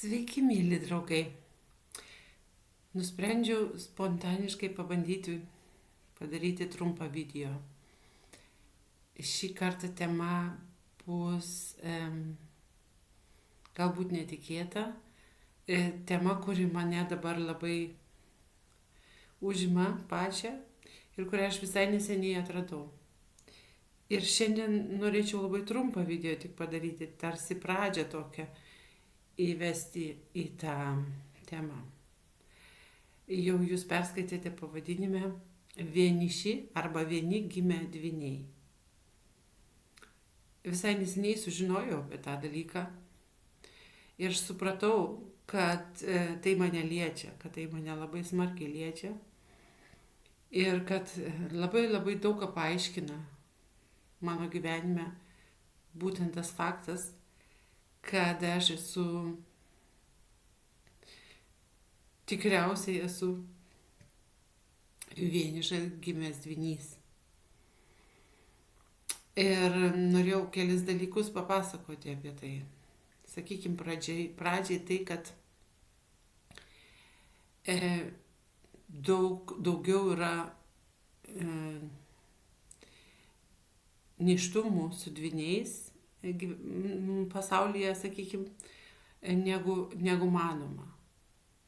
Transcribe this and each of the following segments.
Sveiki, mėly draugai. Nusprendžiau spontaniškai padaryti trumpą video. Šį kartą tema bus galbūt netikėta. Tema, kuri mane dabar labai užima pačią ir kurią aš visai neseniai atradau. Ir šiandien norėčiau labai trumpą video tik padaryti, tarsi pradžią tokią įvesti į tą temą. Jau jūs perskaitėte pavadinime Vieniši arba vieni gimę dvyniai. Visai neseniai sužinojau apie tą dalyką ir supratau, kad tai mane liečia, kad tai mane labai smarkiai liečia ir kad labai daug ką paaiškina mano gyvenime būtent tas faktas, kad aš tikriausiai esu vienišas gimęs dvynys. Ir norėjau kelis dalykus papasakoti apie tai. Sakykime, pradžiai tai, kad daugiau yra nėštumų su dvyniais pasaulyje, sakykime, negu manoma.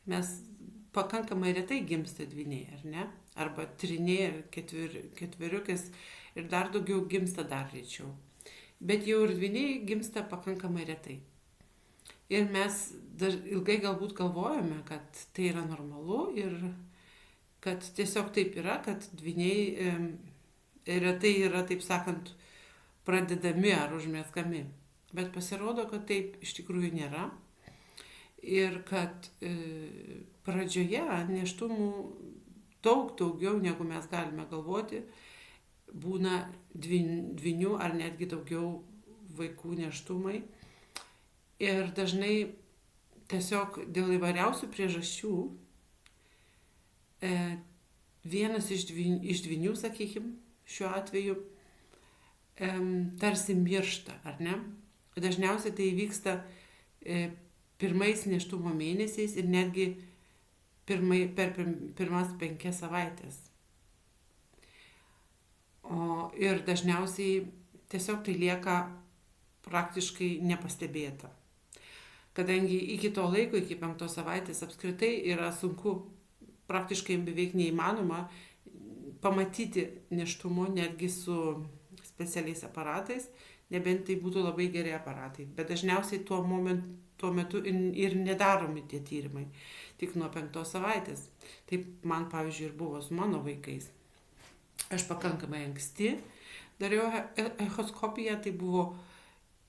Mes pakankamai retai gimsta dvyniai, ar ne? Arba triniai, ar ketveriukės ir dar daugiau gimsta dar rečiau. Bet jau ir dvyniai gimsta pakankamai retai. Ir mes ilgai galbūt galvojame, kad tai yra normalu ir kad tiesiog taip yra, kad dvyniai retai yra, taip sakant, pradedami ar užmeskami. Bet pasirodo, kad taip iš tikrųjų nėra. Ir kad pradžioje nėštumų daug daugiau, negu mes galime galvoti, būna dvynių ar netgi daugiau vaikų nėštumai. Ir dažnai tiesiog dėl įvairiausių priežasčių vienas iš dvynių, sakykime, šiuo atveju tarsi miršta, ar ne? Dažniausiai tai vyksta pirmais nėštumo mėnesiais ir netgi per pirmas 5 savaitės. Ir dažniausiai tiesiog tai lieka praktiškai nepastebėta. Kadangi iki to laiko, iki 5 savaitės apskritai yra sunku, praktiškai beveik neįmanoma pamatyti nėštumo netgi su specialiais aparatais, nebent tai būtų labai geri aparatai. Bet dažniausiai tuo metu ir nedaromi tie tyrimai, tik nuo 5 savaitės. Taip man, pavyzdžiui, ir buvo su mano vaikais. Aš pakankamai anksti dariau echoskopiją, tai buvo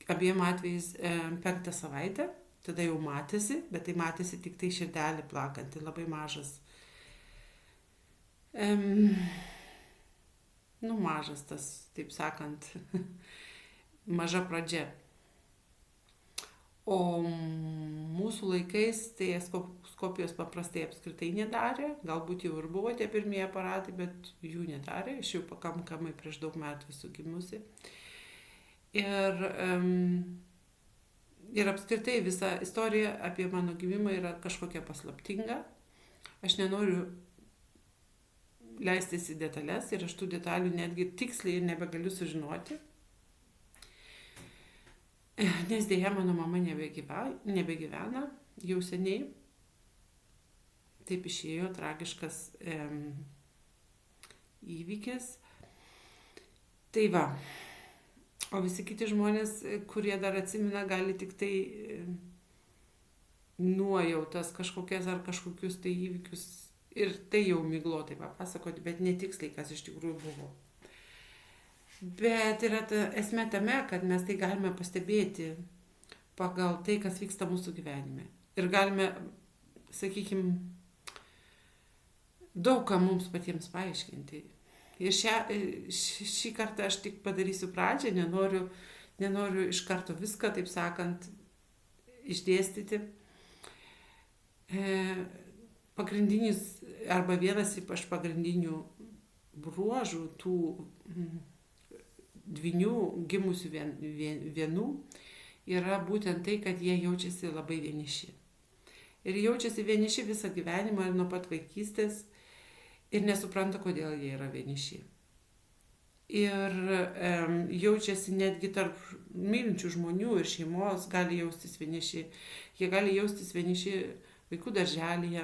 abiem atvejais 5 savaitę, tada jau matėsi, bet tai matėsi tik tai širdelė plakanti, labai mažas. Mažas tas, taip sakant, maža pradžia. O mūsų laikais tai echoskopijos paprastai apskritai nedarė, galbūt jau ir buvo tie pirmieji aparatai, bet jų nedarė, aš jau pakankamai prieš daug metų esu gimusi. Ir apskritai visa istorija apie mano gimimą yra kažkokia paslaptinga. Aš nenoriu leistis į detalės ir aš tų detalių netgi tiksliai nebegaliu sužinoti. Nes dėja mano mama nebegyvena jau seniai. Taip išėjo tragiškas įvykis. Tai va. O visi kiti žmonės, kurie dar atsimena, gali tik tai nuojautas kažkokias ar kažkokius tai įvykius ir tai jau miglotai papasakoti, bet netiksliai, kas iš tikrųjų buvo. Bet yra esmė tame, kad mes tai galime pastebėti pagal tai, kas vyksta mūsų gyvenime. Ir galime, sakykime, daug ką mums patiems paaiškinti. Ir šį kartą aš tik padarysiu pradžią, nenoriu iš karto viską, taip sakant, išdėstyti. Pagrindinis arba vienas ypač pagrindinių bruožų tų dvynių gimusių vienų yra būtent tai, kad jie jaučiasi labai vieniši. ir jaučiasi vieniši visą gyvenimą ir nuo pat vaikystės ir nesupranta, kodėl jie yra vieniši. Ir jaučiasi netgi tarp mylinčių žmonių ir šeimos gali jaustis vieniši. Jie gali jaustis vieniši vaikų darželyje,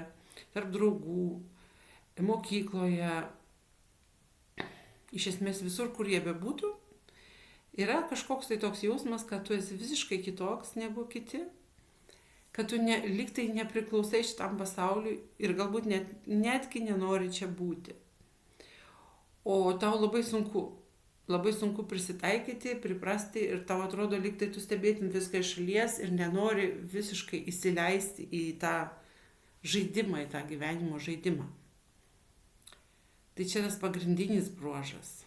tarp draugų, mokykloje. Iš esmės visur, kur jie bebūtų, yra kažkoks tai toks jausmas, kad tu esi visiškai kitoks negu kiti, kad tu liktai nepriklausai šitam pasauliui ir galbūt netgi nenori čia būti. O tau labai sunku prisitaikyti, priprasti ir tau atrodo, liktai tu stebėtum viską iš šalies ir nenori visiškai įsileisti į tą žaidimą, į tą gyvenimo žaidimą. Tai čia tas pagrindinis bruožas.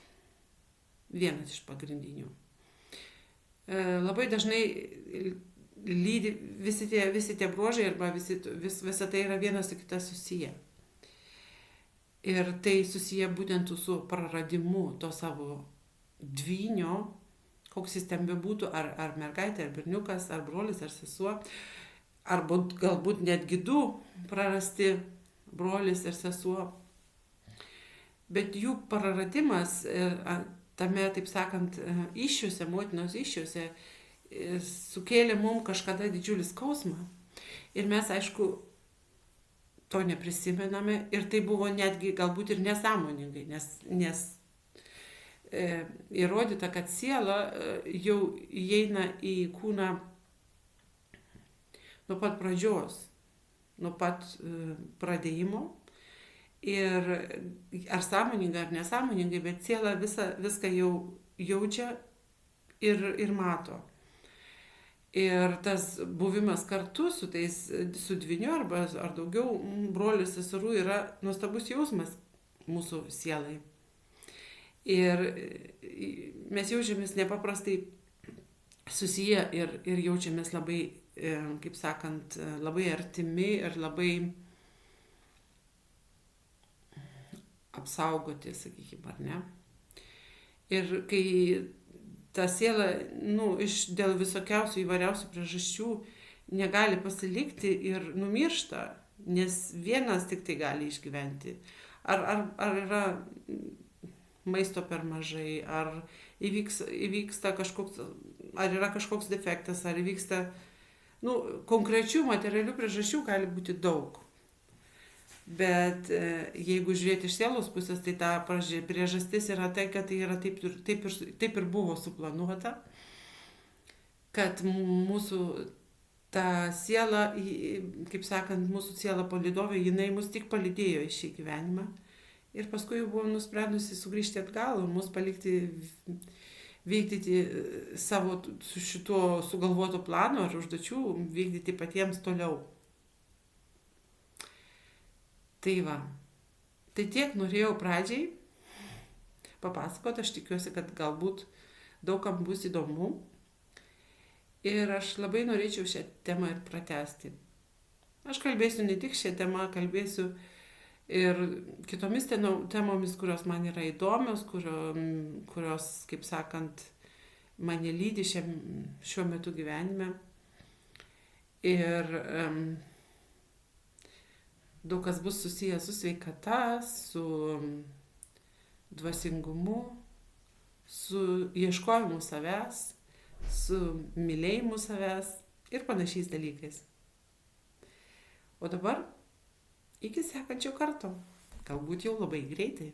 Vienas iš pagrindinių. Labai dažnai lydi visi tie bruožai arba visa tai yra vienas su kita susiję. Ir tai susiję būtent su praradimu to savo dvynio, koks jis ten bebūtų, ar mergaitė, ar berniukas, ar brolis, ar sesuo, arba galbūt netgi du prarasti brolis ir sesuo. Bet jų praradimas tame, taip sakant, iššiuose, motinos iššiuose, sukėlė mums kažkada didžiulį skausmą. Ir mes, aišku, to neprisimename ir tai buvo netgi galbūt ir nesąmoningai, nes įrodyta, kad siela jau įeina į kūną nuo pat pradžios, nuo pat pradėjimo. Ir ar sąmoningai, ar nesąmoningai, bet siela viską jau jaučia ir mato. Ir tas buvimas kartu su dvyniu ar daugiau brolių seserų yra nuostabus jausmas mūsų sielai. Ir mes jaučiamės nepaprastai susiję ir jaučiamės labai, kaip sakant, labai artimi ir labai apsaugoti, sakykime, ar ne. Ir kai ta siela, dėl visokiausių įvairiausių priežasčių negali pasilikti ir numiršta, nes vienas tik tai gali išgyventi. Ar yra maisto per mažai, ar įvyksta kažkoks, ar yra kažkoks defektas, ar įvyksta, konkrečių materialių priežasčių gali būti daug. Bet jeigu žiūrėti iš sielos pusės, tai ta priežastis yra tai, kad tai yra taip ir buvo suplanuota, kad mūsų ta siela, kaip sakant, mūsų siela palydovė, jinai mus tik palydėjo į šį gyvenimą ir paskui jau buvo nusprendusi sugrįžti atgal ir mus palikti vykdyti savo su šituo sugalvoto plano ar užduočių, vykdyti patiems toliau. Tai va, tai tiek norėjau pradžiai papasakoti, aš tikiuosi, kad galbūt daugam bus įdomu ir aš labai norėčiau šią temą ir pratęsti. Aš kalbėsiu ne tik šią temą, kalbėsiu ir kitomis temomis, kurios man yra įdomios, kurios, kaip sakant, mane lydi šiuo metu gyvenime. Ir daug kas bus susijęs su sveikata, su dvasingumu, su ieškojimu savęs, su mylėjimu savęs ir panašiais dalykais. O dabar iki sekančio karto, galbūt jau labai greitai.